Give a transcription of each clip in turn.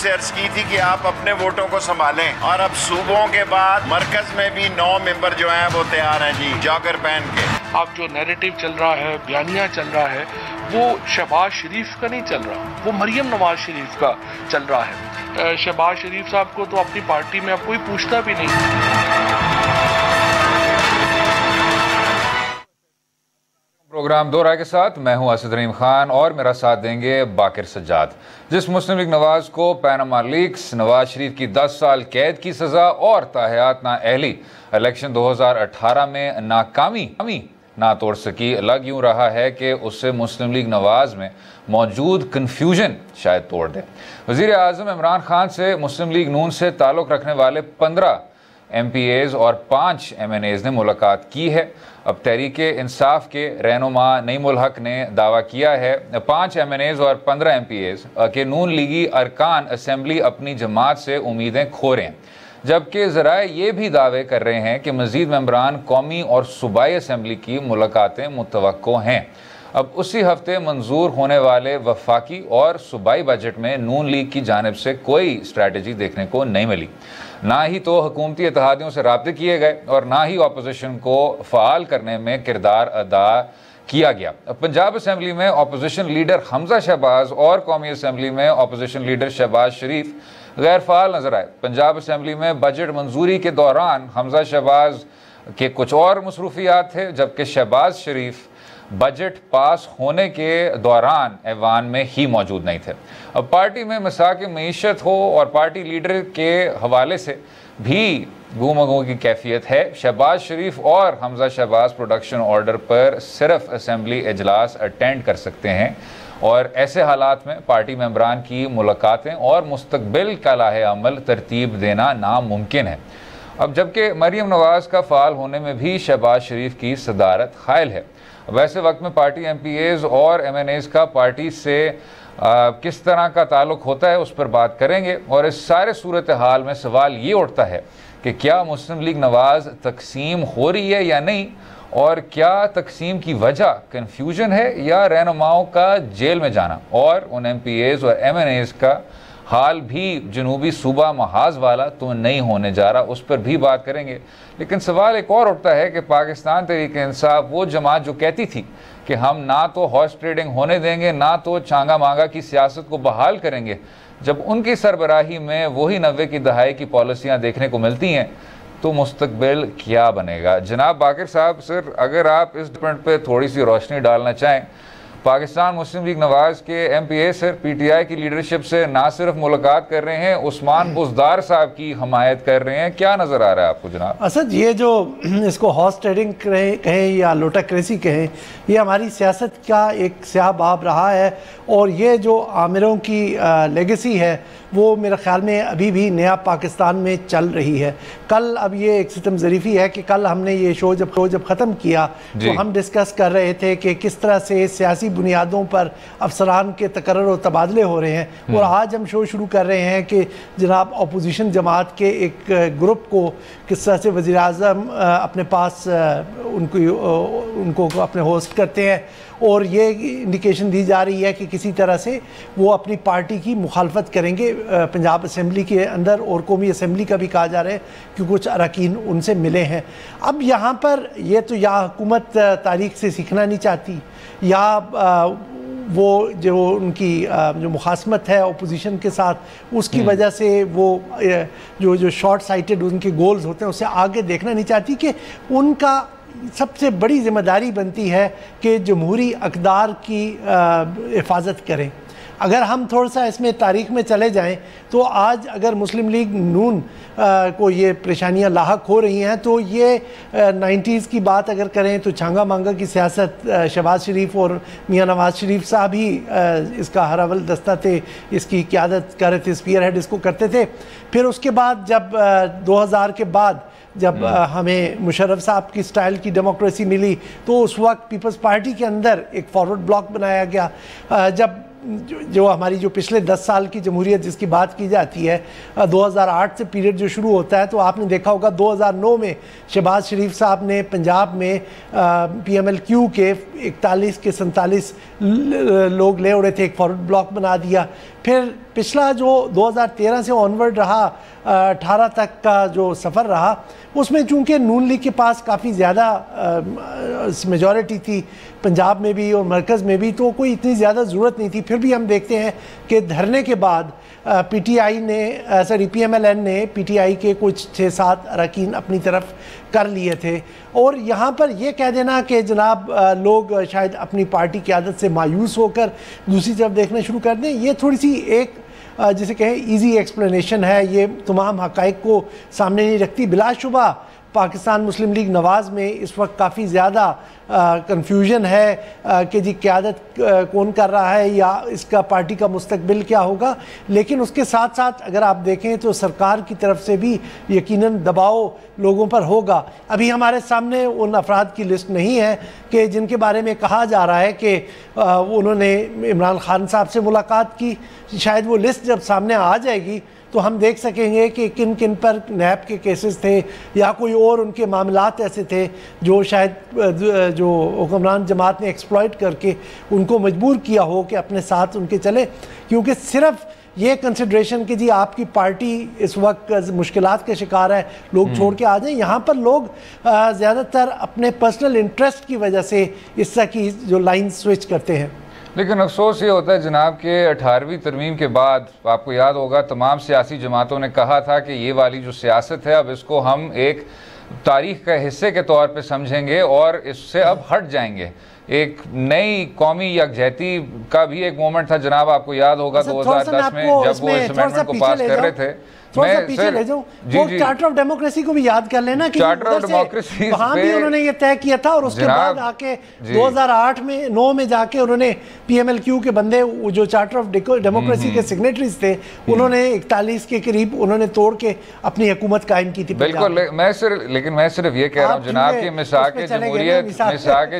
आपसे अर्ज की थी कि आप अपने वोटों को संभालें और अब सूबों के बाद मरकज में भी 9 मेंबर जो हैं वो तैयार हैं जी, जॉगर पहन के। अब जो नैरेटिव चल रहा है, बयानिया चल रहा है, वो शहबाज शरीफ का नहीं चल रहा, वो मरियम नवाज शरीफ का चल रहा है। शहबाज शरीफ साहब को तो अपनी पार्टी में अब कोई पूछता भी नहीं। प्रोग्राम दो राय के साथ मैं हूं असद रहीम खान और मेरा साथ देंगे बाकिर सज्जाद। जिस मुस्लिम लीग नवाज को पैनामा लीक्स, नवाज शरीफ की 10 साल कैद की सजा और ताहयात नाअहली इलेक्शन 2018 में नाकामी ना तोड़ सकी, लग यूं रहा है कि उससे मुस्लिम लीग नवाज में मौजूद कन्फ्यूजन शायद तोड़ दे। वज़ीर आज़म इमरान खान से मुस्लिम लीग नून से ताल्लुक़ रखने वाले 15 MPAs और 5 MNAs ने मुलाकात की है। अब तहरीक इंसाफ के रहनुमा नईमुल हक ने दावा किया है 5 MNAs और 15 MPAs के नून लीगी अरकान असम्बली अपनी जमात से उम्मीदें खो रहे हैं, जबकि ज़राए ये भी दावे कर रहे हैं कि मज़ीद मेंबरान कौमी और सूबाई असम्बली की मुलाकातें मुतवक्को हैं। अब उसी हफ्ते मंजूर होने वाले वफाकी और सूबाई बजट में नून लीग की जानिब से कोई स्ट्रैटेजी देखने को नहीं मिली। ना ही तो हुकूमती इत्तेहादियों से राब्ते किए गए और ना ही अपोजिशन को फ़ाल करने में किरदार अदा किया गया। पंजाब असम्बली में अपोजिशन लीडर हमजा शहबाज और कौमी असम्बली में अपोजिशन लीडर शहबाज शरीफ गैर फ़ाल नजर आए। पंजाब असम्बली में बजट मंजूरी के दौरान हमजा शहबाज के कुछ और मसरूफियात थे, जबकि शहबाज शरीफ बजट पास होने के दौरान ऐवान में ही मौजूद नहीं थे। अब पार्टी में मसाक मईशत हो और पार्टी लीडर के हवाले से भी गुमगू की कैफियत है। शहबाज शरीफ और हमजा शहबाज प्रोडक्शन ऑर्डर पर सिर्फ असम्बली इजलास अटेंड कर सकते हैं और ऐसे हालात में पार्टी मेंबरान की मुलाकातें और मुस्तकबिल का लाहे अमल तरतीब देना नामुमकिन है। अब जबकि मरियम नवाज का फ़ाल होने में भी शहबाज शरीफ की सदारत हायल है। वैसे वक्त में पार्टी MPAs और MNAs का पार्टी से किस तरह का ताल्लुक़ होता है उस पर बात करेंगे। और इस सारे सूरत हाल में सवाल ये उठता है कि क्या मुस्लिम लीग नवाज तकसीम हो रही है या नहीं, और क्या तकसीम की वजह कन्फ्यूजन है या रहनुमाओं का जेल में जाना, और उन MPAs और MNAs का हाल भी जनूबी सूबा महाज वाला तो नहीं होने जा रहा, उस पर भी बात करेंगे। लेकिन सवाल एक और उठता है कि पाकिस्तान तहरीक इंसाफ वो जमात जो कहती थी कि हम ना तो हॉर्स ट्रेडिंग होने देंगे ना तो चांगा मांगा की सियासत को बहाल करेंगे, जब उनकी सरबराही में वही 90 की दहाई की पॉलिसियाँ देखने को मिलती हैं तो मुस्तकबिल क्या बनेगा। जनाब बाकिर साहब, सर अगर आप इस पॉइंट पे थोड़ी सी रोशनी डालना चाहें। पाकिस्तान मुस्लिम लीग नवाज के MPA सर PTI की लीडरशिप से ना सिर्फ मुलाकात कर रहे हैं, उस्मान बुज़दार साहब की हमायत कर रहे हैं, क्या नज़र आ रहा है आपको जनाब? असद, ये जो इसको हॉर्स ट्रेडिंग कहें या लोटाक्रेसी कहें, ये हमारी सियासत का एक स्याह बाब रहा है और ये जो आमिरों की लेगेसी है वो मेरे ख्याल में अभी भी नया पाकिस्तान में चल रही है। कल अब ये एक सितम ज़रीफ़ी है कि कल हमने ये शो जब ख़त्म किया तो हम डिस्कस कर रहे थे कि किस तरह से सियासी बुनियादों पर अफसरान के तकर्रर और तबादले हो रहे हैं, और आज हम शो शुरू कर रहे हैं कि जनाब अपोजिशन जमात के एक ग्रुप को किस तरह से वज़ीर आज़म अपने पास उनको अपने होस्ट करते हैं, और ये इंडिकेशन दी जा रही है कि किसी तरह से वो अपनी पार्टी की मुखालफत करेंगे पंजाब असम्बली के अंदर, और कौमी असम्बली का भी कहा जा रहा है कि कुछ अरकान उनसे मिले हैं। अब यहाँ पर ये तो या हुकूमत तारीख से सीखना नहीं चाहती, या वो जो उनकी जो मुखासमत है अपोजिशन के साथ उसकी वजह से वो जो शॉर्ट साइटेड उनके गोल्स होते हैं उससे आगे देखना नहीं चाहती, कि उनका सबसे बड़ी जिम्मेदारी बनती है कि जमहूरी अक़दार की हिफाजत करें। अगर हम थोड़ा सा इसमें तारीख़ में चले जाएं तो आज अगर मुस्लिम लीग नून को ये परेशानियां लाहक हो रही हैं तो ये 90s की बात अगर करें तो छांगा मांगा की सियासत शहबाज शरीफ और मियाँ नवाज शरीफ साहब ही इसका हरावल दस्ता थे, इसकी क़यादत कर रहे थे, स्पीयर हेड इसको करते थे। फिर उसके बाद जब 2000 के बाद जब हमें मुशर्रफ साहब की स्टाइल की डेमोक्रेसी मिली तो उस वक्त पीपल्स पार्टी के अंदर एक फॉरवर्ड ब्लॉक बनाया गया। जब जो हमारी जो पिछले 10 साल की जमहूरियत जिसकी बात की जाती है 2008 से पीरियड जो शुरू होता है, तो आपने देखा होगा 2009 में शहबाज शरीफ साहब ने पंजाब में PMLQ के 41 के 47 लोग ले उड़े थे, एक फॉरवर्ड ब्लॉक बना दिया। फिर पिछला जो 2013 से ऑनवर्ड रहा 18 तक का जो सफ़र रहा, उसमें चूंकि नून लीग के पास काफ़ी ज़्यादा मेजॉरिटी थी पंजाब में भी और मरकज़ में भी, तो कोई इतनी ज़्यादा ज़रूरत नहीं थी। फिर भी हम देखते हैं कि धरने के बाद PMLN ने PTI के कुछ 6-7 अरकान अपनी तरफ कर लिए थे। और यहाँ पर यह कह देना कि जनाब लोग शायद अपनी पार्टी की आदत से मायूस होकर दूसरी तरफ देखना शुरू कर दें, ये थोड़ी सी एक जिसे कहें इजी एक्सप्लेनेशन है, ये तमाम हक़ाइक़ को सामने नहीं रखती। बिलाशुबा पाकिस्तान मुस्लिम लीग नवाज़ में इस वक्त काफ़ी ज़्यादा कन्फ्यूजन है कि जी क़यादत कौन कर रहा है या इसका पार्टी का मुस्तकबिल क्या होगा। लेकिन उसके साथ साथ अगर आप देखें तो सरकार की तरफ से भी यकीनन दबाव लोगों पर होगा। अभी हमारे सामने उन अफराद की लिस्ट नहीं है कि जिनके बारे में कहा जा रहा है कि उन्होंने इमरान खान साहब से मुलाकात की। शायद वो लिस्ट जब सामने आ जाएगी तो हम देख सकेंगे कि किन किन पर नैब के केसेस थे या कोई और उनके मामलात ऐसे थे जो शायद जो हुक्मरान जमात ने एक्सप्लॉइट करके उनको मजबूर किया हो कि अपने साथ उनके चले। क्योंकि सिर्फ ये कंसिड्रेशन कि जी आपकी पार्टी इस वक्त मुश्किलात के शिकार है, लोग छोड़ के आ जाएं, यहाँ पर लोग ज़्यादातर अपने पर्सनल इंटरेस्ट की वजह से इस तरह की जो लाइन स्विच करते हैं। लेकिन अफसोस ये होता है जनाब कि 18वीं तरमीम के बाद आपको याद होगा तमाम सियासी जमातों ने कहा था कि ये वाली जो सियासत है अब इसको हम एक तारीख का हिस्से के तौर पे समझेंगे और इससे अब हट जाएंगे। एक नई कौमी यकजहती का भी एक मोमेंट था जनाब, आपको याद होगा 2010 में जब वो इस अमेंडमेंट को पास कर रहे थे। थोड़ा सा पीछे ले जाऊं, वो चार्टर ऑफ डेमोक्रेसी को भी याद कर लेना कि चार्टर ऑफ डेमोक्रेसी वहां भी उन्होंने ये तय किया था और उसके बाद आके 2008 में 9 में जाके उन्होंने PMLQ के बंदे जो चार्टर ऑफ डेमोक्रेसी के सिग्नेटरीज थे उन्होंने 41 के करीब उन्होंने तोड़ के अपनी हुकूमत कायम की थी। बिल्कुल, लेकिन मैं सिर्फ ये कह रहा हूँ जनाब कि मिसाक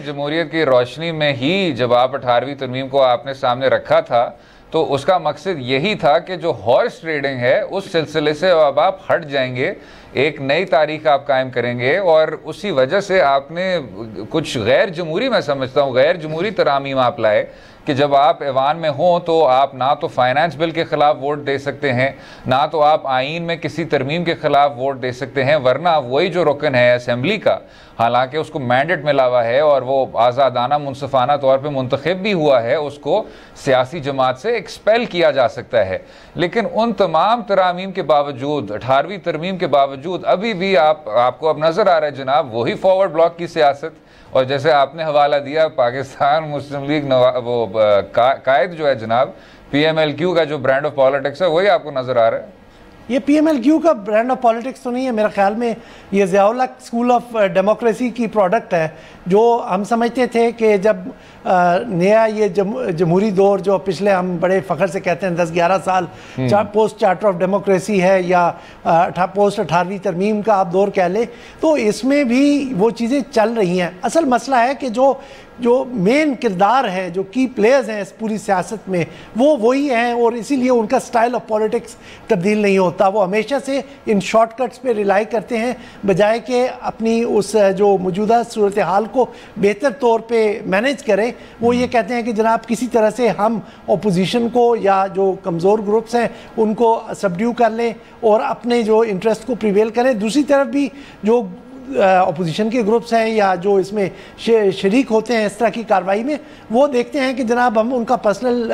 जमहूरियत की रोशनी में ही जब आप 18वीं तरमीम को आपने सामने रखा था तो उसका मकसद यही था कि जो हॉर्स ट्रेडिंग है उस सिलसिले से अब आप हट जाएंगे, एक नई तारीख आप कायम करेंगे। और उसी वजह से आपने कुछ गैर जमहूरी, मैं समझता हूँ गैर जमहूरी तरामीम आप लाए कि जब आप ऐवान में हों तो आप ना तो फाइनेंस बिल के ख़िलाफ़ वोट दे सकते हैं, ना तो आप आइन में किसी तरमीम के ख़िलाफ़ वोट दे सकते हैं, वरना वही जो रुकन है असेंबली का, हालांकि उसको मैंडेट मिला हुआ है और वो आज़ादाना मुनसफ़ाना तौर पे मुंतखब भी हुआ है, उसको सियासी जमात से एक्सपेल किया जा सकता है। लेकिन उन तमाम तरामीम के बावजूद, 18वीं तरमीम के बावजूद अभी भी आपको अब नज़र आ रहा है जनाब वही फॉरवर्ड ब्लॉक की सियासत। और जैसे आपने हवाला दिया पाकिस्तान मुस्लिम लीग कायद जो है जनाब PMLQ का जो ब्रांड ऑफ पॉलिटिक्स है वही आपको नज़र आ रहा है। ये PMLQ का ब्रांड ऑफ पॉलिटिक्स तो नहीं है, मेरे ख्याल में ये ज़ियाउल हक स्कूल ऑफ डेमोक्रेसी की प्रोडक्ट है। जो हम समझते थे कि जब नया ये जमहूरी दौर जो पिछले हम बड़े फ़ख्र से कहते हैं 10-11 साल पोस्ट चार्टर ऑफ डेमोक्रेसी है या पोस्ट 18वीं तरमीम का आप दौर कह लें, तो इसमें भी वो चीज़ें चल रही हैं। असल मसला है कि जो मेन किरदार है, जो की प्लेयर्स हैं इस पूरी सियासत में, वो वही हैं और इसीलिए उनका स्टाइल ऑफ पॉलिटिक्स तब्दील नहीं होता। वो हमेशा से इन शॉर्टकट्स पे रिलाई करते हैं बजाय कि अपनी उस जो मौजूदा सूरत हाल को बेहतर तौर पे मैनेज करें। वो ये कहते हैं कि जनाब किसी तरह से हम अपोजिशन को या जो कमज़ोर ग्रुप्स हैं उनको सबड्यू कर लें और अपने जो इंटरेस्ट को प्रिवेल करें। दूसरी तरफ भी जो अपोजिशन के ग्रुप्स हैं या जो इसमें शरीक होते हैं इस तरह की कार्रवाई में, वो देखते हैं कि जनाब हम उनका पर्सनल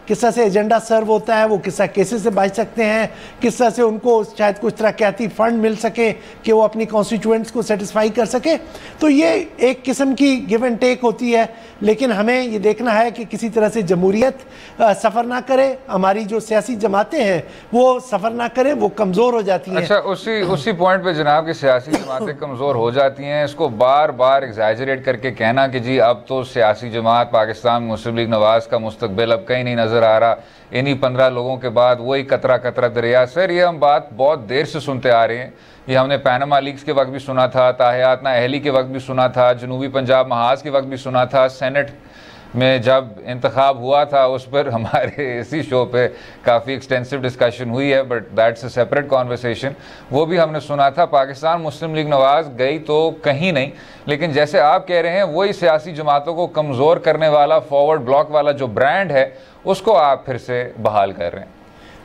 किस तरह से एजेंडा सर्व होता है, वो किस तरह केसेस से बच सकते हैं, किस तरह से उनको शायद कुछ तरक्याती फ़ंड मिल सके कि वो अपनी कॉन्स्टिट्यूएंट्स को सेटिस्फाई कर सके। तो ये एक किस्म की गिव एंड टेक होती है। लेकिन हमें ये देखना है कि किसी तरह से जमहूरियत सफ़र ना करे, हमारी जो सियासी जमातें हैं वो सफ़र ना करें, वो कमज़ोर हो जाती हैं। अच्छा, उसी पॉइंट पे जनाब की सियासी जमातें कमज़ोर हो जाती हैं, इसको बार बार एग्जैजरेट करके कहना कि जी अब तो सियासी जमात पाकिस्तान मुस्लिम लीग नवाज़ का मुस्तकबिल अब कहीं नहीं नज़र आ रहा, इन्हीं 15 लोगों के बाद वही कतरा कतरा दरिया। सर ये हम बात बहुत देर से सुनते आ रहे हैं, ये हमने पैनामा लीक्स के वक्त भी सुना था, ताहियात ना अहली के वक्त भी सुना था, जनूबी पंजाब महाज के वक्त भी सुना था, सेनेट में जब इंतखाब हुआ था उस पर हमारे इसी शो पे काफ़ी एक्सटेंसिव डिस्कशन हुई है, but that's a separate conversation. वो भी हमने सुना था पाकिस्तान मुस्लिम लीग नवाज़ गई तो कहीं नहीं। लेकिन जैसे आप कह रहे हैं वही सियासी जमातों को कमज़ोर करने वाला फॉरवर्ड ब्लॉक वाला जो ब्रांड है उसको आप फिर से बहाल कर रहे हैं।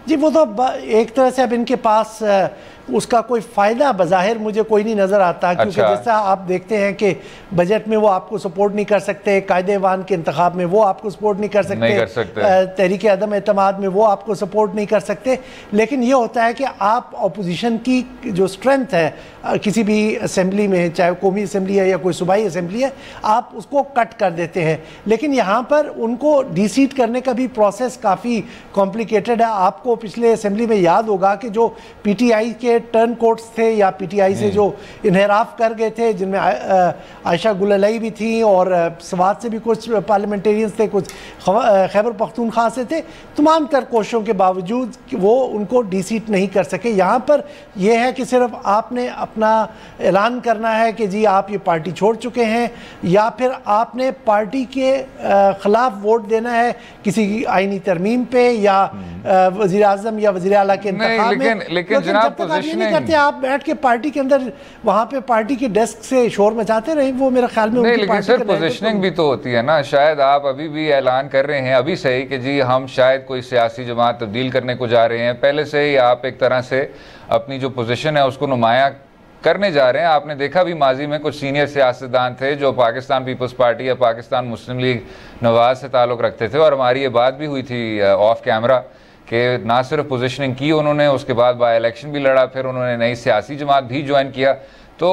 जी वो तो एक तरह से अब इनके पास उसका कोई फ़ायदा बज़ाहिर मुझे कोई नहीं नज़र आता, क्योंकि जैसा आप देखते हैं कि बजट में वो आपको सपोर्ट नहीं कर सकते, कायदे-वान के इंतखाब में वो आपको सपोर्ट नहीं कर सकते, तहरीक अदम एतमाद में वो आपको सपोर्ट नहीं कर सकते। लेकिन ये होता है कि आप अपोजिशन की जो स्ट्रेंथ है किसी भी असम्बली में, चाहे कौमी असम्बली है या कोई सूबाई असम्बली है, आप उसको कट कर देते हैं। लेकिन यहाँ पर उनको डिसीट करने का भी प्रोसेस काफ़ी कॉम्प्लिकेटेड है। आपको पिछले असम्बली में याद होगा कि जो PTI के टर्न कोर्ट्स थे या PTI से जो इन्हराफ कर गए थे, जिनमें आयशा गुललई भी थी और सवात से भी कुछ पार्लियामेंटेरियंस थे, कुछ खैबर पख्तूनख्वा से थे, तमाम तर कोशिशों के बावजूद वो उनको डिसीट नहीं कर सके। यहाँ पर यह है कि सिर्फ आपने अपना ऐलान करना है कि जी आप ये पार्टी छोड़ चुके हैं, या फिर आपने पार्टी के खिलाफ वोट देना है किसी आईनी तरमीम पे या वज़ीर आज़म या वज़ीर आला के इंतखाब में। लेकिन जनाब नहीं करते, आप बैठ के पार्टी के अंदर वहां पे पार्टी के डेस्क से शोर मचाते रहे, वो मेरे ख्याल में नहीं। लेकिन सर पोजीशनिंग भी तो होती है ना। शायद आप अभी भी ऐलान कर रहे हैं अभी से ही कि जी हम शायद कोई सियासी जमात तब्दील करने को जा रहे हैं, पहले से ही आप एक तरह से अपनी जो पोजीशन है उसको नुमाया करने जा रहे हैं। आपने देखा भी माजी में कुछ सीनियर सियासतदान थे जो पाकिस्तान पीपल्स पार्टी या पाकिस्तान मुस्लिम लीग नवाज से ताल्लुक़ रखते थे, और हमारी ये बात भी हुई थी ऑफ कैमरा कि ना सिर्फ पोजीशनिंग की उन्होंने, उसके बाद बाय इलेक्शन भी लड़ा, फिर उन्होंने नई सियासी जमात भी ज्वाइन किया। तो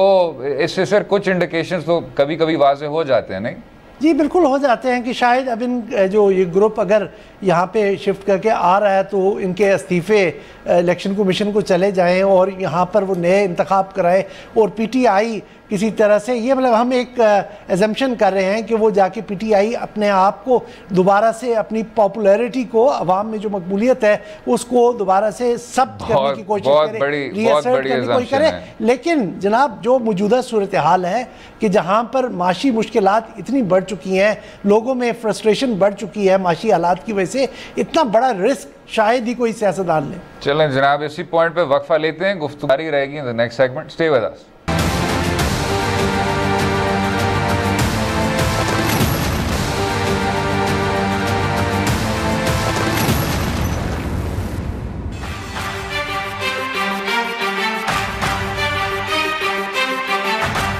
इससे सर कुछ इंडिकेशंस तो कभी कभी वाज़ेह हो जाते हैं, नहीं? जी बिल्कुल हो जाते हैं कि शायद अब इन जो ये ग्रुप अगर यहाँ पे शिफ्ट करके आ रहा है तो इनके इस्तीफ़े इलेक्शन कमीशन को चले जाएं और यहाँ पर वो नए इंतखाब कराए, और PTI किसी तरह से, ये मतलब हम एक एजम्पशन कर रहे हैं कि वो जाके PTI अपने आप को दोबारा से, अपनी पॉपुलैरिटी को, अवाम में जो मकबूलियत है उसको दोबारा से सब्त करने की कोशिश करे, रीअसर्ट करने की कोशिश करे। लेकिन जनाब जो मौजूदा सूरत हाल है कि जहाँ पर माशी मुश्किलात इतनी बढ़ चुकी हैं, लोगों में फ्रस्ट्रेशन बढ़ चुकी है माशी हालात की वजह से, इतना बड़ा रिस्क शायद ही कोई सियासतदान ले। चलें जनाब इसी पॉइंट पे वक्फा लेते हैं, गुफ्तगू जारी रहेगी in the next segment. Stay with us.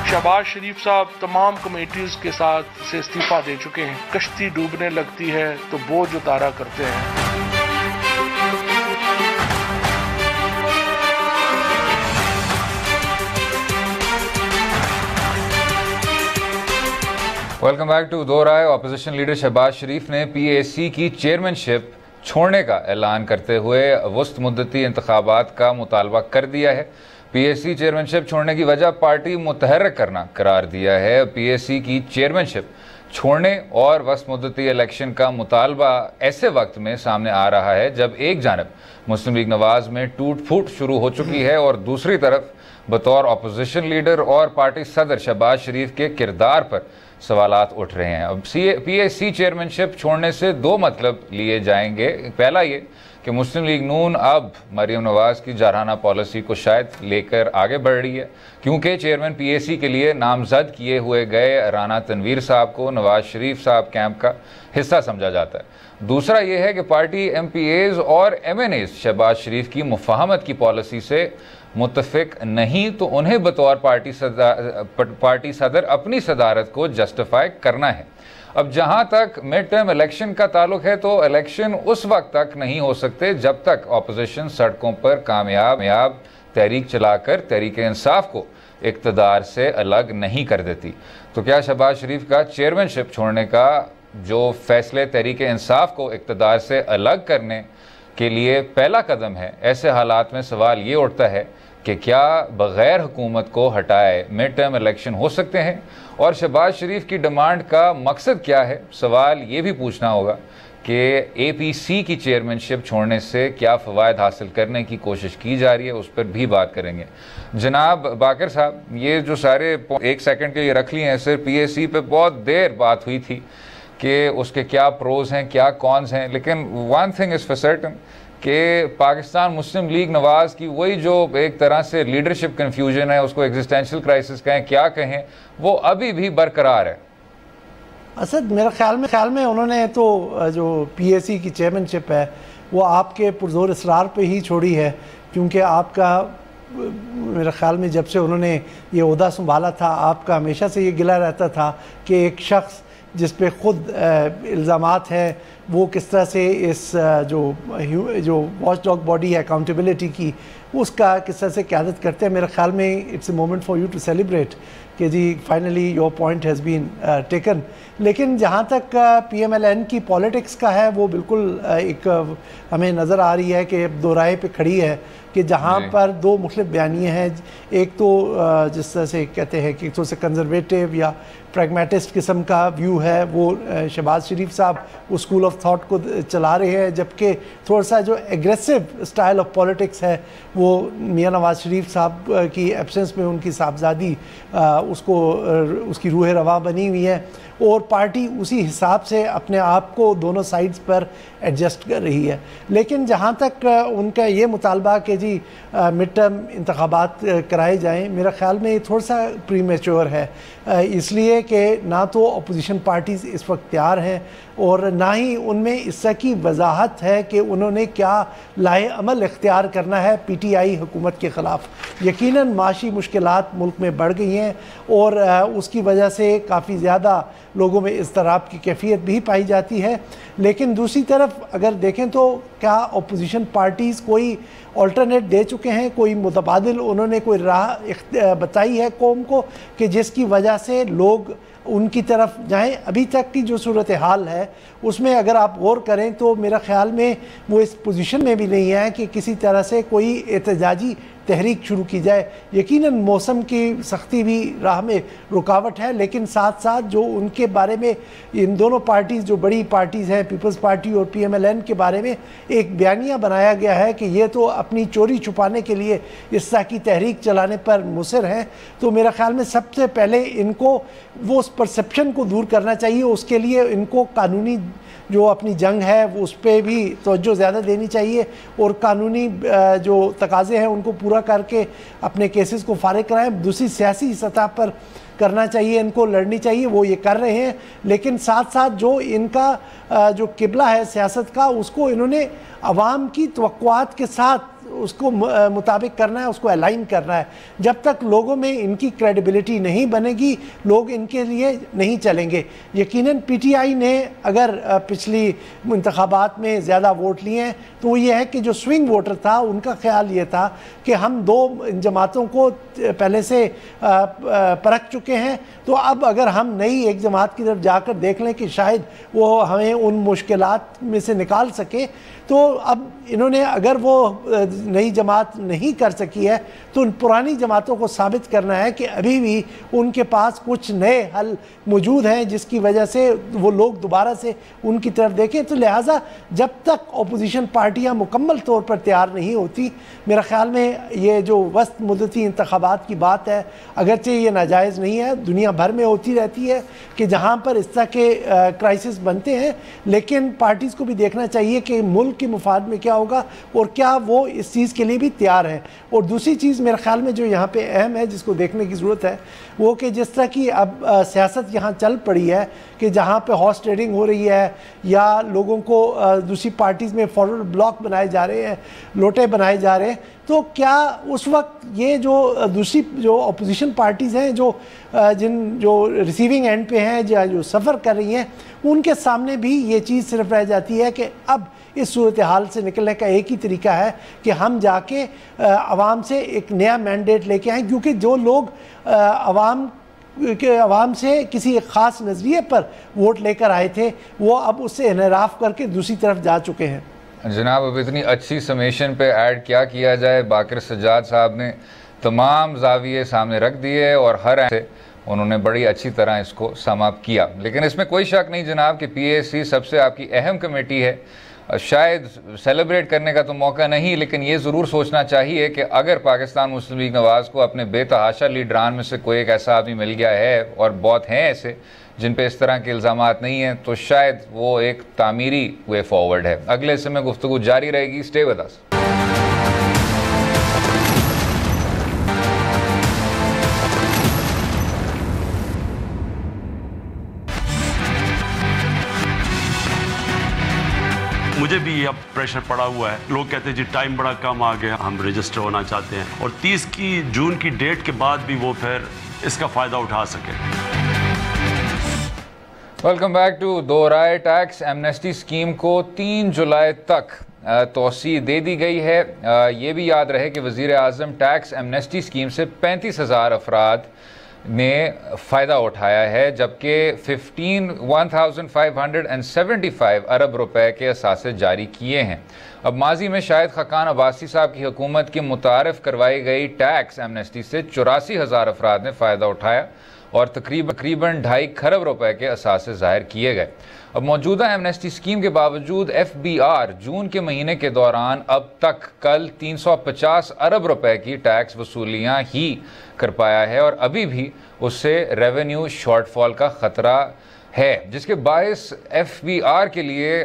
Shahbaz Sharif साहब तमाम कमेटीज के साथ से इस्तीफा दे चुके हैं। कश्ती डूबने लगती है तो बोझ उतारा करते हैं। वेलकम बैक टू दो राय। ऑपोजिशन लीडर शहबाज शरीफ ने PAC की चेयरमैनशिप छोड़ने का ऐलान करते हुए वस्त मुद्दती इंतखाबात का मुतालबा कर दिया है। PAC चेयरमैनशिप छोड़ने की वजह पार्टी मुतहर्रिक करना करार दिया है। PAC की चेयरमैनशिप छोड़ने और वस्त मुद्दती इलेक्शन का मुतालबा ऐसे वक्त में सामने आ रहा है जब एक जानब मुस्लिम लीग नवाज में टूट फूट शुरू हो चुकी है और दूसरी तरफ बतौर अपोजिशन लीडर और पार्टी सदर शहबाज शरीफ के किरदार पर सवालात उठ रहे हैं। अब PAC चेयरमैनशिप छोड़ने से दो मतलब लिए जाएंगे। पहला ये कि मुस्लिम लीग नून अब मरीम नवाज की जारहाना पॉलिसी को शायद लेकर आगे बढ़ रही है, क्योंकि चेयरमैन PAC के लिए नामजद किए हुए गए राना तनवीर साहब को नवाज शरीफ साहब कैंप का हिस्सा समझा जाता है। दूसरा यह है कि पार्टी MPAs और MNAs शहबाज शरीफ की मुफाहमत की पॉलिसी से मुतफिक नहीं, तो उन्हें बतौर पार्टी सदर अपनी सदारत को जस्टिफाई करना है। अब जहां तक मिड टर्म इलेक्शन का ताल्लुक है तो इलेक्शन उस वक्त तक नहीं हो सकते जब तक अपोजिशन सड़कों पर कामयाब तहरीक चलाकर तहरीक इंसाफ को इक़्तिदार से अलग नहीं कर देती। तो क्या शहबाज शरीफ का चेयरमैनशिप छोड़ने का जो फैसले तहरीक इंसाफ को इक़्तिदार से अलग करने के लिए पहला कदम है? ऐसे हालात में सवाल ये उठता है कि क्या बग़ैर हुकूमत को हटाए मिड टर्म इलेक्शन हो सकते हैं, और शहबाज शरीफ की डिमांड का मकसद क्या है? सवाल ये भी पूछना होगा कि APC की चेयरमैनशिप छोड़ने से क्या फ़वायद हासिल करने की कोशिश की जा रही है, उस पर भी बात करेंगे। जनाब बाकर साहब, ये जो सारे एक सेकंड के ये रख लिए हैं, सिर्फ PAC पे बहुत देर बात हुई थी कि उसके क्या प्रोज हैं क्या कॉन्स हैं, लेकिन one thing is for certain कि पाकिस्तान मुस्लिम लीग नवाज की वही जो एक तरह से लीडरशिप कन्फ्यूजन है, उसको एग्जिस्टेंशियल क्राइसिस कहें क्या कहें, वो अभी भी बरकरार है। असद मेरे ख्याल में उन्होंने तो जो PAC की चेयरमैनशिप है वो आपके पुरजोर इसरार पे ही छोड़ी है, क्योंकि आपका मेरे ख़्याल में जब से उन्होंने ये ओहदा संभाला था, आपका हमेशा से ये गिला रहता था कि एक शख्स जिस पे ख़ुद इल्ज़ामात हैं वो किस तरह से इस जो वॉच डॉग बॉडी है अकाउंटेबिलिटी की, उसका किस तरह से क़यादत करते हैं। मेरे ख़्याल में it's a moment for you to celebrate कि जी finally your point has been taken. लेकिन जहाँ तक PMLN की पॉलिटिक्स का है, वो बिल्कुल एक हमें नज़र आ रही है कि दो राय पे खड़ी है कि जहाँ पर दो मुख्तलिफ बयानियाँ हैं। एक तो जिस तरह से कहते हैं कि एक तो से कंजर्वेटिव या प्रैग्मेटिस्ट किस्म का व्यू है, वो शहबाज शरीफ साहब उस स्कूल ऑफ थॉट को चला रहे हैं, जबकि थोड़ा सा जो एग्रेसिव स्टाइल ऑफ पॉलिटिक्स है वो मियां नवाज शरीफ साहब की एब्सेंस में उनकी साहबजादी उसकी रूह रवा बनी हुई है, और पार्टी उसी हिसाब से अपने आप को दोनों साइड्स पर एडजस्ट कर रही है। लेकिन जहाँ तक उनका ये मुतालबा कि जी मिड टर्म इंतखाबात कराए जाएँ, मेरा ख़्याल में ये थोड़ा सा प्रीमेच्योर है, इसलिए कि ना तो अपोजिशन पार्टीज़ इस वक्त तैयार हैं और ना ही उनमें इसका की वजाहत है कि उन्होंने क्या लाए अमल इख्तियार करना है PTI हुकूमत के ख़िलाफ़। यकीनन माशी मुश्किलात मुल्क में बढ़ गई हैं और उसकी वजह से काफ़ी ज़्यादा लोगों में इज़्तिराब की कैफियत भी पाई जाती है। लेकिन दूसरी तरफ अगर देखें तो क्या अपोजिशन पार्टीज़ कोई ऑल्टरनेट दे चुके हैं, कोई मुतबादिल उन्होंने कोई राह बताई है कौम को कि जिसकी वजह से लोग उनकी तरफ जाएं। अभी तक की जो सूरत हाल है उसमें अगर आप गौर करें तो मेरा ख़्याल में वो इस पोजीशन में भी नहीं है कि किसी तरह से कोई एहतजाजी तहरीक शुरू की जाए। यकीनन मौसम की सख्ती भी राह में रुकावट है, लेकिन साथ साथ जो उनके बारे में इन दोनों पार्टीज़ जो बड़ी पार्टीज़ हैं पीपल्स पार्टी और PMLN के बारे में एक बयानिया बनाया गया है कि ये तो अपनी चोरी छुपाने के लिए इस तरह की तहरीक चलाने पर मुसर हैं। तो मेरा ख़्याल में सबसे पहले इनको वो उस परसेप्शन को दूर करना चाहिए, उसके लिए इनको कानूनी जो अपनी जंग है वो उस पर भी तवज्जो ज़्यादा देनी चाहिए और कानूनी जो तकाज़े हैं उनको पूरा करके अपने केसेस को फारिग कराएं। दूसरी सियासी सतह पर करना चाहिए, इनको लड़नी चाहिए, वो ये कर रहे हैं। लेकिन साथ साथ जो इनका जो किबला है सियासत का, उसको इन्होंने अवाम की तवक्कुआत के साथ उसको मुताबिक करना है, उसको अलाइन करना है। जब तक लोगों में इनकी क्रेडिबिलिटी नहीं बनेगी, लोग इनके लिए नहीं चलेंगे। यकीनन PTI ने अगर पिछली इंतखाबात में ज़्यादा वोट लिए हैं तो वो ये है कि जो स्विंग वोटर था उनका ख्याल ये था कि हम दो जमातों को पहले से परख चुके हैं, तो अब अगर हम नई एक जमात की तरफ जाकर देख लें कि शायद वो हमें उन मुश्किलात में से निकाल सके, तो अब इन्होंने अगर वो नई जमात नहीं कर सकी है तो उन पुरानी जमातों को साबित करना है कि अभी भी उनके पास कुछ नए हल मौजूद हैं जिसकी वजह से वो लोग दोबारा से उनकी तरफ देखें। तो लिहाजा जब तक अपोजिशन पार्टियां मुकम्मल तौर पर तैयार नहीं होती, मेरा ख़्याल में ये जो वस्त मुद्दती इंतखाबात की बात है, अगरचे ये नाजायज़ नहीं है, दुनिया भर में होती रहती है कि जहाँ पर इस तरह के क्राइसिस बनते हैं, लेकिन पार्टीज़ को भी देखना चाहिए कि मुल्क के मुफाद में क्या होगा और क्या वो इस चीज़ के लिए भी तैयार है। और दूसरी चीज़ मेरे ख्याल में जो यहाँ पे अहम है जिसको देखने की ज़रूरत है वो कि जिस तरह की अब सियासत यहाँ चल पड़ी है कि जहाँ पे हॉर्स ट्रेडिंग हो रही है या लोगों को दूसरी पार्टीज़ में फॉरवर्ड ब्लॉक बनाए जा रहे हैं, लोटे बनाए जा रहे हैं, तो क्या उस वक्त ये जो दूसरी जो अपोजिशन पार्टीज़ हैं जो रिसीविंग एंड पे हैं, जो सफ़र कर रही हैं, उनके सामने भी ये चीज़ सिर्फ रह जाती है कि अब इस सूरत हाल से निकलने का एक ही तरीका है कि हम जाके आवाम से एक नया मैंडेट लेके आएँ, क्योंकि जो लोग आवाम से किसी एक ख़ास नज़रिए पर वोट लेकर आए थे वो अब उससे इनहराफ करके दूसरी तरफ जा चुके हैं। जनाब, अब इतनी अच्छी समेशन पे ऐड क्या किया जाए। बाकिर सज्जाद साहब ने तमाम जाविये सामने रख दिए और हर से उन्होंने बड़ी अच्छी तरह इसको समाप्त किया। लेकिन इसमें कोई शक नहीं जनाब कि PAC सबसे आपकी अहम कमेटी है। शायद सेलिब्रेट करने का तो मौका नहीं, लेकिन ये ज़रूर सोचना चाहिए कि अगर पाकिस्तान मुस्लिम लीग नवाज़ को अपने बेतहाशा लीडरान में से कोई एक ऐसा आदमी मिल गया है, और बहुत हैं ऐसे जिन पे इस तरह के इल्ज़ामात नहीं हैं, तो शायद वो एक तामीरी वे फॉरवर्ड है। अगले हिस्से में गुफ्तगू जारी रहेगी। स्टे विद अस। मुझे भी अब प्रेशर पड़ा हुआ है। लोग कहते हैं जी टाइम बड़ा कम आ गया, हम रजिस्टर होना चाहते हैं और 30 की जून की डेट के बाद भी वो फिर इसका फ़ायदा उठा सके। वेलकम बैक टू दो राय। टैक्स एमनेस्टी स्कीम को 3 जुलाई तक तोसी दे दी गई है। ये भी याद रहे कि वज़ीर आज़म टैक्स एमनेस्टी स्कीम से 35,000 अफराद ने फ़ायदा उठाया है, जबकि 1575 अरब रुपए के असासे जारी किए हैं। अब माजी में शाहिद खाकान अब्बासी साहब की हुकूमत की मुतारिफ करवाई गई टैक्स एमनेस्टी से 84,000 अफराद ने फ़ायदा उठाया और तकरीबन 2.5 खरब रुपए के असासे ज़ाहिर किए गए। अब मौजूदा एमनेस्टी स्कीम के बावजूद FBR जून के महीने के दौरान अब तक कल 350 अरब रुपए की टैक्स वसूलियाँ ही कर पाया है और अभी भी उससे रेवेन्यू शॉर्टफॉल का ख़तरा है, जिसके बायस FBR के लिए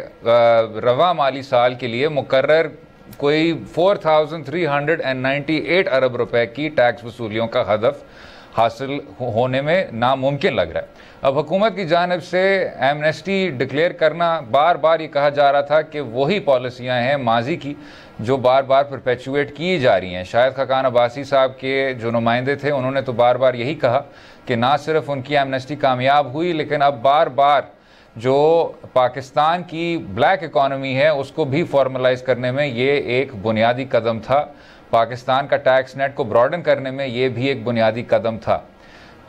रवा माली साल के लिए मुकर्रर कोई 4,398 अरब रुपए की टैक्स वसूलियों का हदफ हासिल होने में नामुमकिन लग रहा है। अब हुकूमत की जानिब से एमनेस्टी डिक्लेयर करना, बार बार ये कहा जा रहा था कि वही पॉलिसियाँ हैं माजी की जो बार बार परपेचुएट की जा रही हैं। शाहिद खाकान अब्बासी साहब के जो नुमाइंदे थे उन्होंने तो बार बार यही कहा कि ना सिर्फ उनकी एमनेस्टी कामयाब हुई, लेकिन अब बार बार जो पाकिस्तान की ब्लैक इकॉनमी है उसको भी फॉर्मलाइज करने में ये एक बुनियादी कदम था। पाकिस्तान का टैक्स नेट को ब्रॉडन करने में ये भी एक बुनियादी कदम था।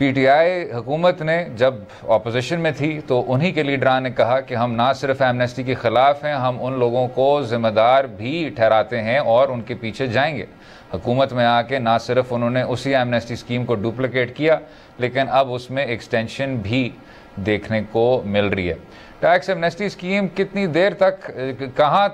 PTI हुकूमत ने जब ऑपोजिशन में थी तो उन्हीं के लीडरान ने कहा कि हम ना सिर्फ एमनेस्टी के ख़िलाफ़ हैं, हम उन लोगों को ज़िम्मेदार भी ठहराते हैं और उनके पीछे जाएंगे। हुकूमत में आके ना सिर्फ उन्होंने उसी एमनेस्टी स्कीम को डुप्लिकेट किया, लेकिन अब उसमें एक्सटेंशन भी देखने को मिल रही है। टैक्स एमनेस्टी स्कीम कितनी देर तक कहाँ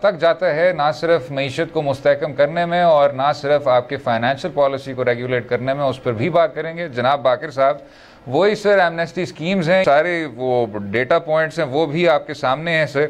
तक जाता है, ना सिर्फ मईशत को मुस्तहकम करने में और ना सिर्फ आपके फाइनेंशियल पॉलिसी को रेगुलेट करने में, उस पर भी बात करेंगे। जनाब बाकिर साहब, वही सर एमनेस्टी स्कीम्स हैं, सारे वो डेटा पॉइंट्स हैं वो भी आपके सामने हैं सर,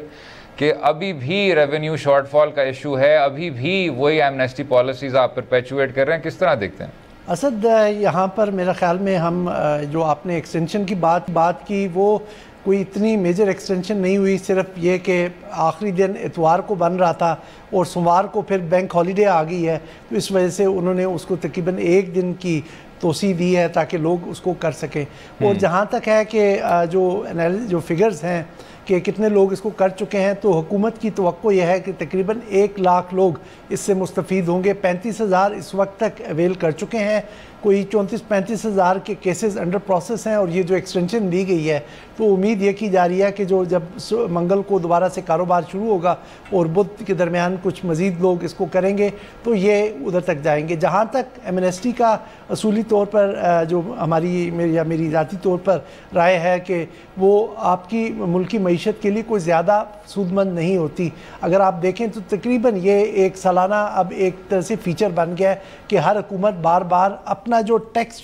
कि अभी भी रेवेन्यू शॉर्टफॉल का इशू है, अभी भी वही एमनेस्टी पॉलिसीज़ आप परपेचुएट कर रहे हैं, किस तरह देखते हैं? असद, यहाँ पर मेरा ख्याल में हम जो आपने एक्सटेंशन की बात की वो कोई इतनी मेजर एक्सटेंशन नहीं हुई। सिर्फ ये कि आखिरी दिन इतवार को बन रहा था और सोमवार को फिर बैंक हॉलीडे आ गई है, तो इस वजह से उन्होंने उसको तकरीबन 1 दिन की तोसी दी है ताकि लोग उसको कर सकें। और जहाँ तक है कि जो फिगर्स हैं कि कितने लोग इसको कर चुके हैं, तो हुकूमत की तवक्को यह है कि तकरीबन 1 लाख लोग इससे मुस्तफ़ीद होंगे। 35,000 इस वक्त तक अवेल कर चुके हैं, कोई 34-35,000 के केसेस अंडर प्रोसेस हैं। और ये जो एक्सटेंशन दी गई है तो उम्मीद ये की जा रही है कि जो जब मंगल को दोबारा से कारोबार शुरू होगा और बुध के दरमियान कुछ मज़ीद लोग इसको करेंगे तो ये उधर तक जाएंगे। जहाँ तक एमनेस्टी का असूली तौर पर जो मेरी ज़ाती तौर पर राय है कि वो आपकी मुल्की मईशत के लिए कोई ज़्यादा सूदमंद नहीं होती। अगर आप देखें तो तकरीबन ये एक सालाना अब एक तरह से फ़ीचर बन गया है कि हर हुकूमत बार बार अपना जो टैक्स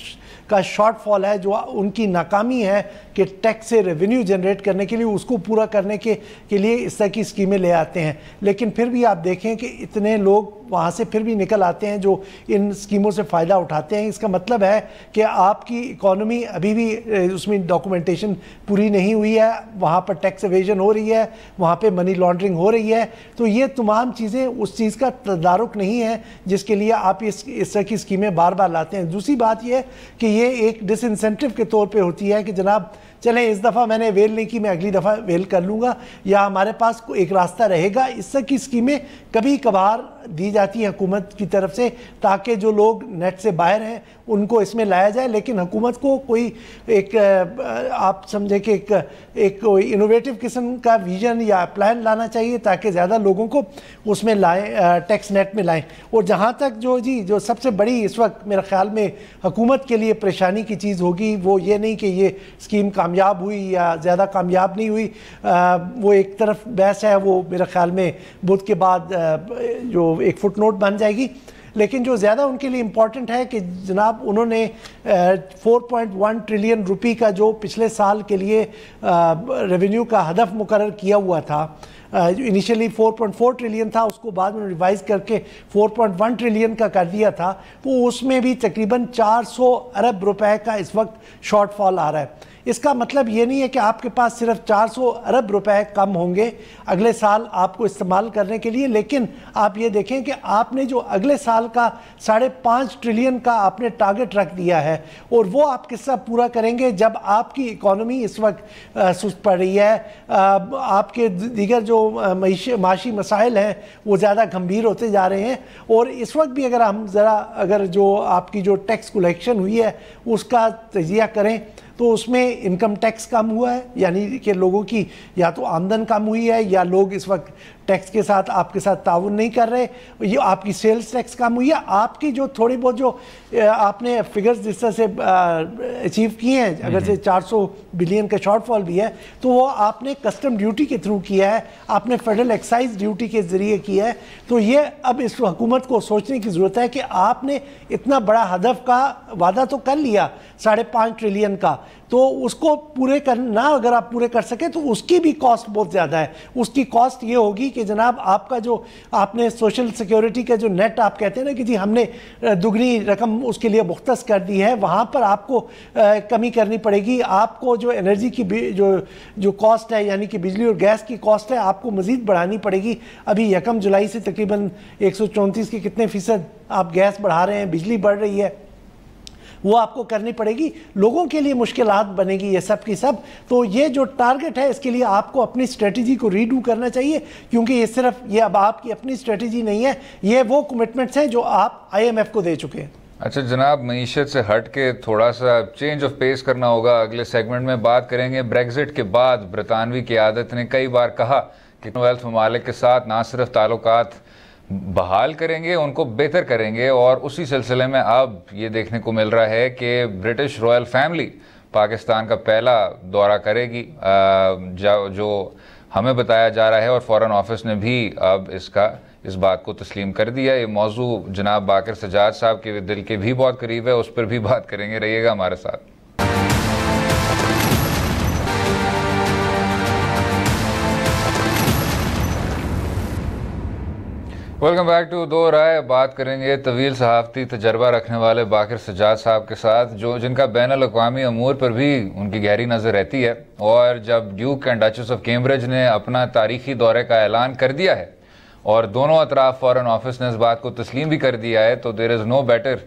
का शॉर्टफॉल है, जो उनकी नाकामी है कि टैक्स से रेवेन्यू जनरेट करने के लिए, उसको पूरा करने के लिए इस तरह की स्कीमें ले आते हैं। लेकिन फिर भी आप देखें कि इतने लोग वहाँ से फिर भी निकल आते हैं जो इन स्कीमों से फ़ायदा उठाते हैं। इसका मतलब है कि आपकी इकॉनमी अभी भी उसमें डॉक्यूमेंटेशन पूरी नहीं हुई है, वहाँ पर टैक्स एवेजन हो रही है, वहाँ पे मनी लॉन्ड्रिंग हो रही है। तो ये तमाम चीज़ें उस चीज़ का तदारुक नहीं है जिसके लिए आप इस तरह की स्कीमें बार बार लाते हैं। दूसरी बात यह कि ये एक डिसइंसेंटिव के तौर पे होती है कि जनाब चलें इस दफ़ा मैंने वेल नहीं की, मैं अगली दफ़ा वेल कर लूँगा, या हमारे पास एक रास्ता रहेगा। इस तरह की स्कीमें कभी कभार दी जाती हैं हुकूमत की तरफ से ताकि जो लोग नेट से बाहर हैं उनको इसमें लाया जाए। लेकिन हुकूमत को कोई एक आप समझे कि एक इनोवेटिव किस्म का विजन या प्लान लाना चाहिए ताकि ज़्यादा लोगों को उसमें लाएं, टैक्स नेट में लाएं। और जहाँ तक जो सबसे बड़ी इस वक्त मेरे ख्याल में हुकूमत के लिए परेशानी की चीज़ होगी वो ये नहीं कि ये स्कीम कामयाब हुई या ज़्यादा कामयाब नहीं हुई, वो एक तरफ बहस है, वो मेरे ख्याल में बुध के बाद जो एक फुटनोट बन जाएगी। लेकिन जो ज़्यादा उनके लिए इम्पॉर्टेंट है कि जनाब उन्होंने 4.1 ट्रिलियन रुपए का जो पिछले साल के लिए रेवेन्यू का हदफ मुकर्रर किया हुआ था, इनिशियली 4.4 ट्रिलियन था, उसको बाद में रिवाइज करके 4.1 ट्रिलियन का कर दिया था, तो उसमें भी तकरीबन 400 अरब रुपए का इस वक्त शॉर्टफॉल आ रहा है। इसका मतलब ये नहीं है कि आपके पास सिर्फ 400 अरब रुपए कम होंगे अगले साल आपको इस्तेमाल करने के लिए, लेकिन आप ये देखें कि आपने जो अगले साल का 5.5 ट्रिलियन का आपने टारगेट रख दिया है, और वो आप किस तरह पूरा करेंगे जब आपकी इकॉनमी इस वक्त सुस्त पड़ रही है, आपके दीगर जो माशी मसाइल हैं वो ज़्यादा गंभीर होते जा रहे हैं। और इस वक्त भी अगर जो आपकी जो टैक्स कलेक्शन हुई है उसका तजिया करें तो उसमें इनकम टैक्स कम हुआ है, यानी कि लोगों की या तो आमदन कम हुई है या लोग इस वक्त टैक्स के साथ आपके साथ ताउन नहीं कर रहे, ये आपकी सेल्स टैक्स कम हुई है, आपकी जो थोड़ी बहुत जो आपने फिगर्स जिस तरह से अचीव किए हैं, अगर से 400 बिलियन का शॉर्टफॉल भी है तो वो आपने कस्टम ड्यूटी के थ्रू किया है, आपने फेडरल एक्साइज ड्यूटी के ज़रिए किया है। तो ये अब इस हुकूमत को सोचने की ज़रूरत है कि आपने इतना बड़ा हदफ का वादा तो कर लिया 5.5 ट्रिलियन का, तो उसको पूरे करना अगर आप पूरे कर सके तो उसकी भी कॉस्ट बहुत ज़्यादा है। उसकी कॉस्ट ये होगी कि जनाब आपका जो आपने सोशल सिक्योरिटी का जो नेट आप कहते हैं ना कि जी हमने दुगनी रकम उसके लिए मुख्तस कर दी है, वहाँ पर आपको कमी करनी पड़ेगी। आपको जो एनर्जी की जो कॉस्ट है यानी कि बिजली और गैस की कॉस्ट है आपको मज़ीद बढ़ानी पड़ेगी। अभी 1 जुलाई से तकरीबन 134 के कितने फ़ीसद आप गैस बढ़ा रहे हैं, बिजली बढ़ रही है, वो आपको करनी पड़ेगी। लोगों के लिए मुश्किलात बनेगी ये सब की सब। तो ये जो टारगेट है इसके लिए आपको अपनी स्ट्रेटजी को रीडू करना चाहिए, क्योंकि ये सिर्फ ये अब आपकी अपनी स्ट्रेटजी नहीं है, ये वो कमिटमेंट्स हैं जो आप IMF को दे चुके हैं। अच्छा जनाब, मईशत से हट के थोड़ा सा चेंज ऑफ पेस करना होगा। अगले सेगमेंट में बात करेंगे ब्रेग्जिट के बाद बरतानवी क़यादत ने कई बार कहा कि कॉमनवेल्थ ममालिक के साथ ना सिर्फ ताल्लुकात बहाल करेंगे, उनको बेहतर करेंगे, और उसी सिलसिले में अब ये देखने को मिल रहा है कि ब्रिटिश रॉयल फैमिली पाकिस्तान का पहला दौरा करेगी, जो हमें बताया जा रहा है, और फॉरेन ऑफिस ने भी अब इस बात को तस्लीम कर दिया। ये मौजू जनाब बाकर सजाद साहब के दिल के भी बहुत करीब है, उस पर भी बात करेंगे, रहिएगा हमारे साथ। वेलकम बैक टू दो राय। बात करेंगे तवील सहाफ़ती तजर्बा रखने वाले बाकर सजाद साहब के साथ, जिनका बैनुल-अक़वामी अमूर पर भी उनकी गहरी नज़र रहती है। और जब Duke and duchess of Cambridge ने अपना तारीखी दौरे का ऐलान कर दिया है और दोनों अतराफ फॉरेन ऑफिस ने इस बात को तस्लीम भी कर दिया है, तो there is no better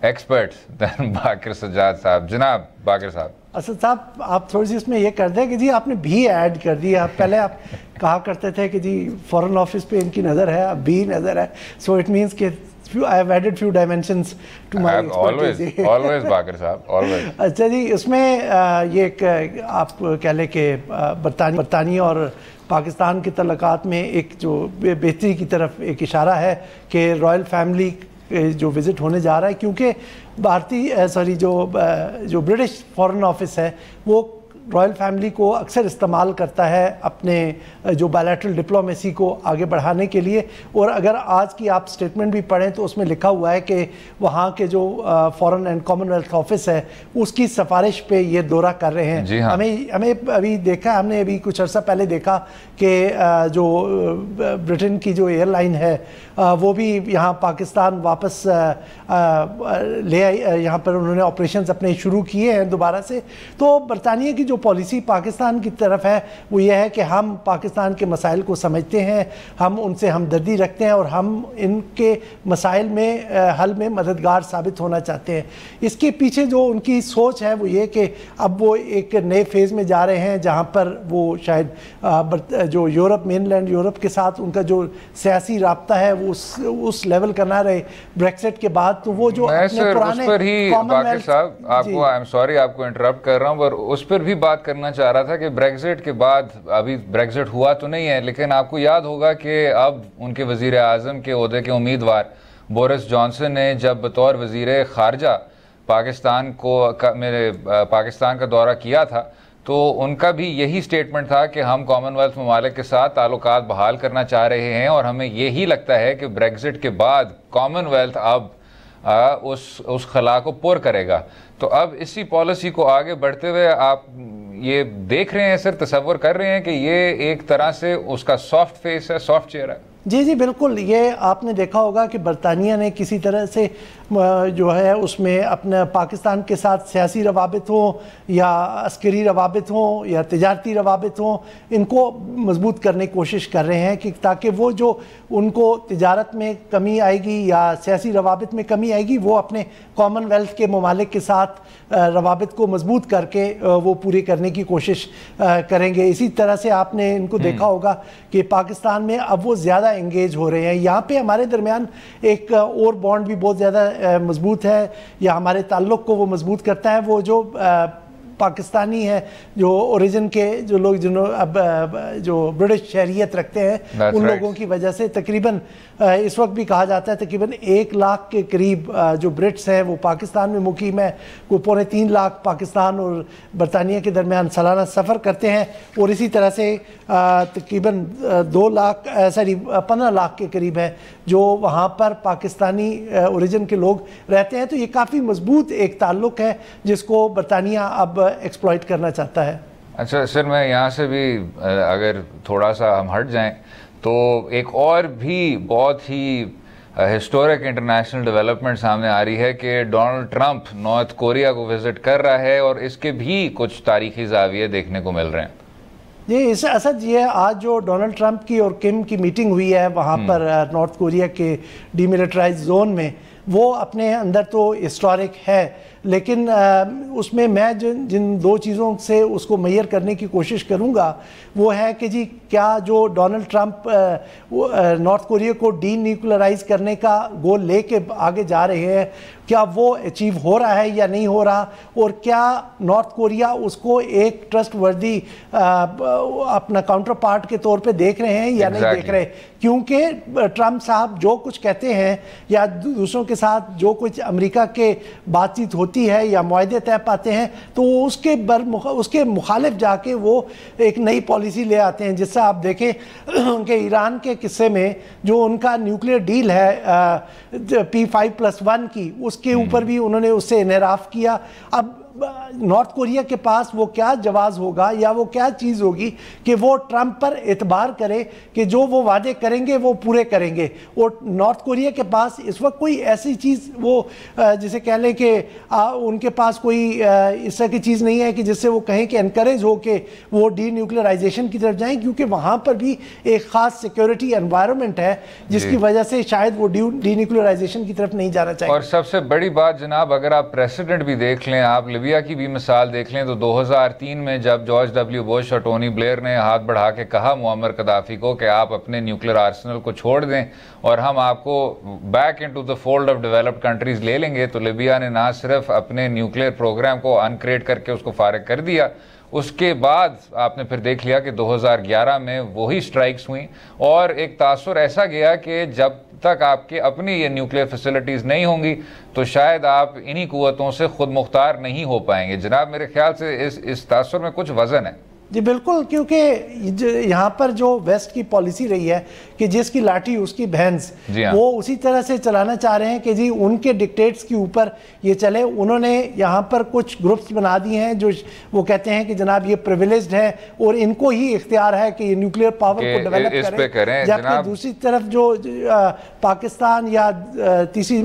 expert than Baqar Sajjad साहब। जनाब बाकर साहब। असद साहब, आप थोड़ी सी इसमें ये कर दें कि जी आपने भी ऐड कर दिया। पहले आप कहा करते थे कि जी फॉरेन ऑफिस पे इनकी नज़र है, अब भी नज़र है, सो इट मीन्स कि I have added few dimensions to my expertise. Always Baqar साहब, ऑलवेज। अच्छा जी, इसमें ये एक आप कह लें कि बरतानिया और पाकिस्तान के तल्लुकात में एक जो बेहतरी की तरफ एक इशारा है कि रॉयल फैमिली जो विज़िट होने जा रहा है, क्योंकि जो ब्रिटिश फॉरेन ऑफिस है वो रॉयल फैमिली को अक्सर इस्तेमाल करता है अपने जो बायलैटरल डिप्लोमेसी को आगे बढ़ाने के लिए। और अगर आज की आप स्टेटमेंट भी पढ़ें तो उसमें लिखा हुआ है कि वहाँ के जो फॉरेन एंड कॉमनवेल्थ ऑफिस है उसकी सिफारिश पे ये दौरा कर रहे हैं। जी हाँ। हमें अभी देखा, हमने अभी कुछ अर्सा पहले देखा कि जो ब्रिटेन की जो एयरलाइन है वो भी यहाँ पाकिस्तान वापस ले आई, यहाँ पर उन्होंने ऑपरेशंस अपने शुरू किए हैं दोबारा से। तो बरतानिया की जो पॉलिसी पाकिस्तान की तरफ है वो ये है कि हम पाकिस्तान के मसाइल को समझते हैं, हम उनसे हमदर्दी रखते हैं और हम इनके मसाइल में हल में मददगार साबित होना चाहते हैं। इसके पीछे जो उनकी सोच है वो ये कि अब वो एक नए फेज़ में जा रहे हैं जहाँ पर वो शायद जो यूरोप, मेनलैंड यूरोप के साथ उनका जो सियासी राब्ता है वो उस लेवल का ना रहे ब्रेक्सिट के बाद। तो वो जो अपने पुराने उस पर ही बाकर साहब, आपको आई एम सॉरी आपको इंटरप्ट कर रहा हूँ, पर उस पर भी बात करना चाह रहा था कि ब्रेक्सिट के बाद, अभी ब्रेक्सिट हुआ तो नहीं है, लेकिन आपको याद होगा कि अब उनके वजीर आज़म के ओहदे के उम्मीदवार बोरिस जॉनसन ने जब बतौर वजीर ख़ारजा पाकिस्तान का दौरा किया था तो उनका भी यही स्टेटमेंट था कि हम कॉमनवेल्थ ममालिक के साथ ताल्लुकात बहाल करना चाह रहे हैं और हमें यही लगता है कि ब्रेक्सिट के बाद कॉमनवेल्थ अब उस खला को पुर करेगा। तो अब इसी पॉलिसी को आगे बढ़ते हुए आप ये देख रहे हैं सर, तसव्वुर कर रहे हैं कि ये एक तरह से उसका सॉफ्ट फेस है, सॉफ्ट चेहरा है? जी जी बिल्कुल। ये आपने देखा होगा कि बरतानिया ने किसी तरह से जो है उसमें अपने पाकिस्तान के साथ सियासी रवाबित हों या अस्करी रवाबित हों या तिजारती रवाबित हों, इनको मजबूत करने की कोशिश कर रहे हैं कि ताकि वो जो उनको तिजारत में कमी आएगी या सियासी रवाबित में कमी आएगी वो अपने कॉमनवेल्थ के ममालिक के साथ रवाबित को मजबूत करके वो पूरी करने की कोशिश करेंगे। इसी तरह से आपने इनको देखा होगा कि पाकिस्तान में अब वो ज़्यादा एंगेज हो रहे हैं। यहाँ पे हमारे दरमियान एक और बॉन्ड भी बहुत ज़्यादा मजबूत है या हमारे ताल्लुक़ को वो मजबूत करता है। वो जो पाकिस्तानी है, जो ओरिजिन के जो लोग जिन्होंने अब जो ब्रिटिश शहरियत रखते हैं, उन लोगों की वजह से तकरीबन इस वक्त भी कहा जाता है तकरीबन 1 लाख के करीब जो ब्रिट्स हैं वो पाकिस्तान में मुकीम है। कोई 3.25 लाख पाकिस्तान और बरतानिया के दरमियान सालाना सफ़र करते हैं और इसी तरह से तकरीबन 15 लाख के करीब है जो वहाँ पर पाकिस्तानी ओरिजिन के लोग रहते हैं। तो ये काफ़ी मजबूत एक ताल्लुक़ है जिसको बरतानिया अब एक्सप्लॉइट करना चाहता है। अच्छा सर, मैं यहाँ से भी अगर थोड़ा सा हम हट जाएं तो एक और भी बहुत ही हिस्टोरिक इंटरनेशनल डेवलपमेंट सामने आ रही है कि डोनाल्ड ट्रंप नॉर्थ कोरिया को विजिट कर रहा है और इसके भी कुछ तारीखी ज़ाविये देखने को मिल रहे हैं। ये इस असद ये आज जो डोनाल्ड ट्रंप की और किम की मीटिंग हुई है वहाँ पर नॉर्थ कोरिया के डीमिलिटराइज जोन में, वो अपने अंदर तो हिस्टोरिक है, लेकिन उसमें मैं जिन 2 चीज़ों से उसको मैयर करने की कोशिश करूँगा वो है कि जी क्या जो डोनाल्ड ट्रंप नॉर्थ कोरिया को डीन्यूक्लियराइज करने का गोल लेके आगे जा रहे हैं, क्या वो अचीव हो रहा है या नहीं हो रहा, और क्या नॉर्थ कोरिया उसको एक ट्रस्टवर्दी अपना काउंटर पार्ट के तौर पे देख रहे हैं या नहीं देख रहे। क्योंकि ट्रंप साहब जो कुछ कहते हैं या दूसरों के साथ जो कुछ अमेरिका के बातचीत होती है या मुआहदे तय पाते हैं तो उसके मुखालिफ जाके वो एक नई पॉलिसी ले आते हैं। जिससे आप देखें कि ईरान के किस्से में जो उनका न्यूक्लियर डील है P5+1 की, उसके ऊपर भी उन्होंने उससे इनहराफ किया। अब नॉर्थ कोरिया के पास वो क्या जवाब होगा या वो क्या चीज़ होगी कि वो ट्रंप पर एतबार करे कि जो वो वादे करेंगे वो पूरे करेंगे। और नॉर्थ कोरिया के पास इस वक्त कोई ऐसी चीज़ वो जिसे कह लें कि उनके पास कोई इस तरह की चीज़ नहीं है कि जिससे वो कहें कि एनकरेज हो कि वो डीन्यूक्लियराइजेशन की तरफ जाएं, क्योंकि वहाँ पर भी एक ख़ास सिक्योरिटी एनवायरनमेंट है जिसकी वजह से शायद वो डीन्यूक्लियराइजेशन की तरफ नहीं जाना चाहिए। और सबसे बड़ी बात जनाब, अगर आप प्रेसिडेंट भी देख लें, आप लिबिया की भी मिसाल देख लें, तो 2003 में जब जॉर्ज डब्ल्यू बुश और टोनी ब्लेयर ने हाथ बढ़ा के कहा मुअम्मर कदाफी को कि आप अपने न्यूक्लियर आर्सेनल को छोड़ दें और हम आपको back into the fold of developed countries ले लेंगे, तो लिबिया ने ना सिर्फ अपने न्यूक्लियर प्रोग्राम को अनक्रिएट करके उसको फारिग कर दिया, उसके बाद आपने फिर देख लिया कि 2011 में वही स्ट्राइक्स हुई और एक तासुर ऐसा गया कि जब तक आपके अपनी ये न्यूक्लियर फैसिलिटीज़ नहीं होंगी तो शायद आप इन्हीं कुव्वतों से खुद मुख्तार नहीं हो पाएंगे। जनाब मेरे ख्याल से इस तासुर में कुछ वजन है। जी बिल्कुल, क्योंकि यहाँ पर जो वेस्ट की पॉलिसी रही है कि जिसकी लाठी उसकी भैंस, वो उसी तरह से चलाना चाह रहे हैं कि जी उनके डिक्टेट्स के ऊपर ये चले। उन्होंने यहाँ पर कुछ ग्रुप्स बना दिए हैं जो वो कहते हैं कि जनाब ये प्रिविलेज्ड है और इनको ही इख्तियार है कि ये न्यूक्लियर पावर को डेवलप करें, जबकि दूसरी तरफ जो पाकिस्तान या तीसरी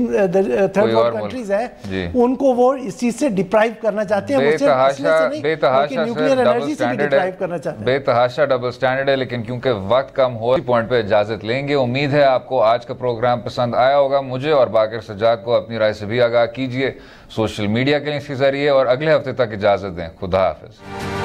थर्ड वर्ल्ड कंट्रीज है उनको वो इस चीज़ से डिप्राइव करना चाहते हैं। न्यूक्लियर एनर्जी से भी बेतहाशा डबल स्टैंडर्ड है, लेकिन क्योंकि वक्त कम हो पॉइंट पे इजाजत लेंगे। उम्मीद है आपको आज का प्रोग्राम पसंद आया होगा। मुझे और बाकिर सज्जाद को अपनी राय से भी आगाह कीजिए सोशल मीडिया के लिंक के जरिए और अगले हफ्ते तक इजाजत दें। खुदा हाफिज।